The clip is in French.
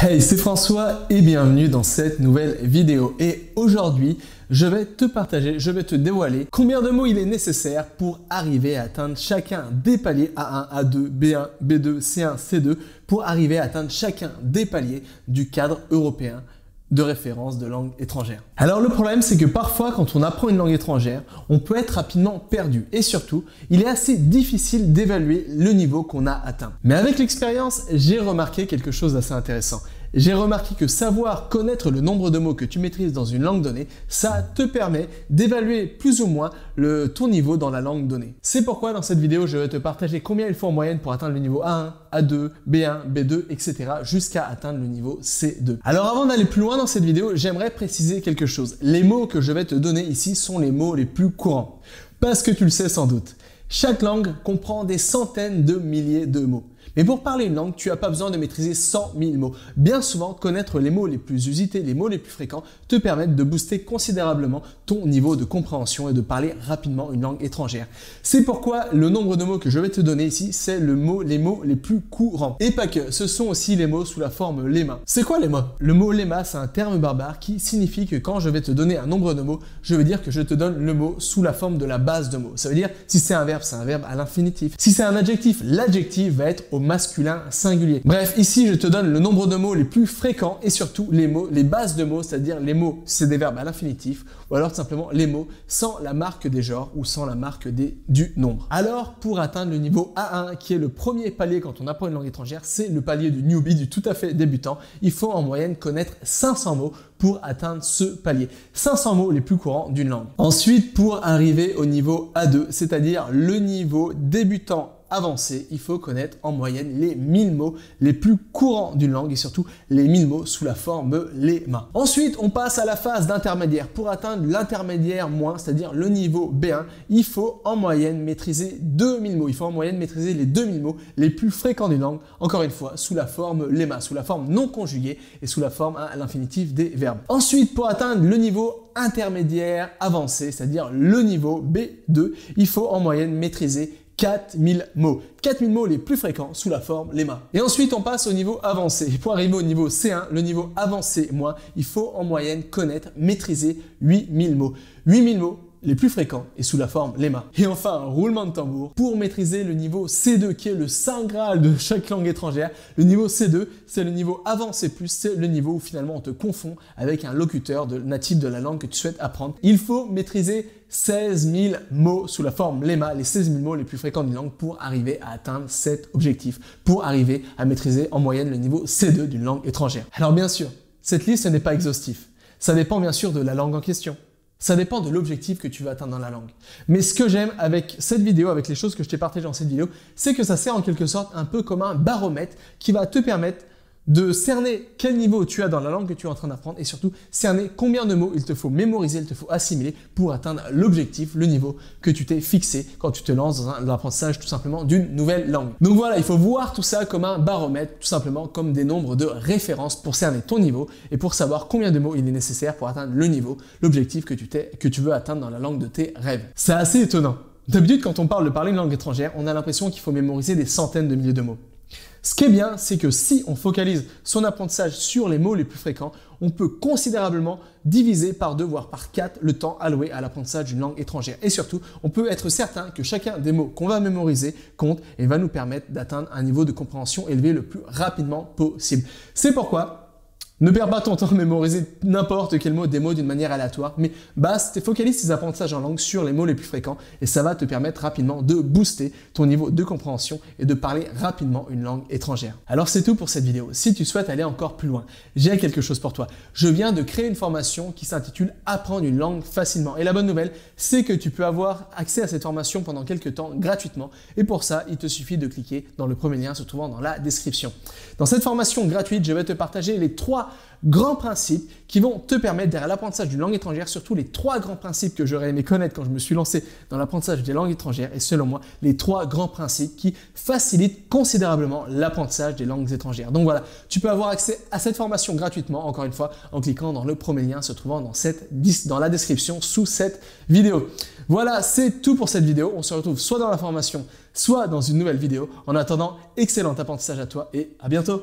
Hey, c'est François et bienvenue dans cette nouvelle vidéo. Et aujourd'hui, je vais te dévoiler combien de mots il est nécessaire pour arriver à atteindre chacun des paliers A1, A2, B1, B2, C1, C2 pour arriver à atteindre chacun des paliers du cadre européen de référence de langue étrangère. Alors le problème, c'est que parfois quand on apprend une langue étrangère, on peut être rapidement perdu et surtout, il est assez difficile d'évaluer le niveau qu'on a atteint. Mais avec l'expérience, j'ai remarqué quelque chose d'assez intéressant. J'ai remarqué que savoir connaître le nombre de mots que tu maîtrises dans une langue donnée, ça te permet d'évaluer plus ou moins ton niveau dans la langue donnée. C'est pourquoi dans cette vidéo, je vais te partager combien il faut en moyenne pour atteindre le niveau A1, A2, B1, B2, etc. jusqu'à atteindre le niveau C2. Alors avant d'aller plus loin dans cette vidéo, j'aimerais préciser quelque chose. Les mots que je vais te donner ici sont les mots les plus courants. Parce que tu le sais sans doute. Chaque langue comprend des centaines de milliers de mots. Mais pour parler une langue, tu n'as pas besoin de maîtriser 100 000 mots. Bien souvent, connaître les mots les plus usités, les mots les plus fréquents, te permettent de booster considérablement ton niveau de compréhension et de parler rapidement une langue étrangère. C'est pourquoi le nombre de mots que je vais te donner ici, c'est les mots les plus courants. Et pas que, ce sont aussi les mots sous la forme lemma. C'est quoi lemma? Le mot lemma, c'est un terme barbare qui signifie que quand je vais te donner un nombre de mots, je veux dire que je te donne le mot sous la forme de la base de mots. Ça veut dire, si c'est un verbe à l'infinitif. Si c'est un adjectif, l'adjectif va être au masculin singulier. Bref, ici, je te donne le nombre de mots les plus fréquents et surtout les bases de mots, c'est-à-dire les mots, c'est des verbes à l'infinitif, ou alors tout simplement les mots sans la marque des genres ou sans la marque du nombre. Alors, pour atteindre le niveau A1, qui est le premier palier quand on apprend une langue étrangère, c'est le palier du newbie, du tout à fait débutant. Il faut en moyenne connaître 500 mots pour atteindre ce palier. 500 mots les plus courants d'une langue. Ensuite, pour arriver au niveau A2, c'est-à-dire le niveau débutant avancé, il faut connaître en moyenne les 1000 mots les plus courants d'une langue et surtout les 1000 mots sous la forme lemma. Ensuite, on passe à la phase d'intermédiaire. Pour atteindre l'intermédiaire moins, c'est-à-dire le niveau B1, il faut en moyenne maîtriser 2000 mots. Il faut en moyenne maîtriser les 2000 mots les plus fréquents d'une langue, encore une fois, sous la forme lemma, sous la forme non conjuguée et sous la forme à l'infinitif des verbes. Ensuite, pour atteindre le niveau intermédiaire avancé, c'est-à-dire le niveau B2, il faut en moyenne maîtriser 4000 mots. 4000 mots les plus fréquents sous la forme lemma. Et ensuite, on passe au niveau avancé. Pour arriver au niveau C1, le niveau avancé moins, il faut en moyenne connaître, maîtriser 8000 mots. 8000 mots les plus fréquents et sous la forme lemma. Et enfin, un roulement de tambour pour maîtriser le niveau C2 qui est le saint graal de chaque langue étrangère. Le niveau C2, c'est le niveau avancé plus, c'est le niveau où finalement on te confond avec un locuteur natif de la langue que tu souhaites apprendre. Il faut maîtriser 16 000 mots sous la forme lemma, les 16 000 mots les plus fréquents d'une langue pour arriver à atteindre cet objectif, pour arriver à maîtriser en moyenne le niveau C2 d'une langue étrangère. Alors bien sûr, cette liste n'est pas exhaustive. Ça dépend bien sûr de la langue en question. Ça dépend de l'objectif que tu veux atteindre dans la langue. Mais ce que j'aime avec cette vidéo, avec les choses que je t'ai partagées dans cette vidéo, c'est que ça sert en quelque sorte un peu comme un baromètre qui va te permettre de cerner quel niveau tu as dans la langue que tu es en train d'apprendre et surtout cerner combien de mots il te faut mémoriser, il te faut assimiler pour atteindre l'objectif, le niveau que tu t'es fixé quand tu te lances dans l'apprentissage tout simplement d'une nouvelle langue. Donc voilà, il faut voir tout ça comme un baromètre, tout simplement comme des nombres de références pour cerner ton niveau et pour savoir combien de mots il est nécessaire pour atteindre le niveau, l'objectif que tu veux atteindre dans la langue de tes rêves. C'est assez étonnant. D'habitude, quand on parle de parler une langue étrangère, on a l'impression qu'il faut mémoriser des centaines de milliers de mots. Ce qui est bien, c'est que si on focalise son apprentissage sur les mots les plus fréquents, on peut considérablement diviser par 2 voire par 4 le temps alloué à l'apprentissage d'une langue étrangère. Et surtout, on peut être certain que chacun des mots qu'on va mémoriser compte et va nous permettre d'atteindre un niveau de compréhension élevé le plus rapidement possible. C'est pourquoi ne perds pas ton temps à mémoriser n'importe quel mot, des mots d'une manière aléatoire, mais focalise tes apprentissages en langue sur les mots les plus fréquents et ça va te permettre rapidement de booster ton niveau de compréhension et de parler rapidement une langue étrangère. Alors c'est tout pour cette vidéo. Si tu souhaites aller encore plus loin, j'ai quelque chose pour toi. Je viens de créer une formation qui s'intitule « Apprendre une langue facilement ». Et la bonne nouvelle, c'est que tu peux avoir accès à cette formation pendant quelques temps gratuitement. Et pour ça, il te suffit de cliquer dans le premier lien se trouvant dans la description. Dans cette formation gratuite, je vais te partager les 3 grands principes qui vont te permettre derrière l'apprentissage d'une langue étrangère, surtout les 3 grands principes que j'aurais aimé connaître quand je me suis lancé dans l'apprentissage des langues étrangères et selon moi, les 3 grands principes qui facilitent considérablement l'apprentissage des langues étrangères. Donc voilà, tu peux avoir accès à cette formation gratuitement, encore une fois, en cliquant dans le premier lien se trouvant dans la description sous cette vidéo. Voilà, c'est tout pour cette vidéo. On se retrouve soit dans la formation, soit dans une nouvelle vidéo. En attendant, excellent apprentissage à toi et à bientôt.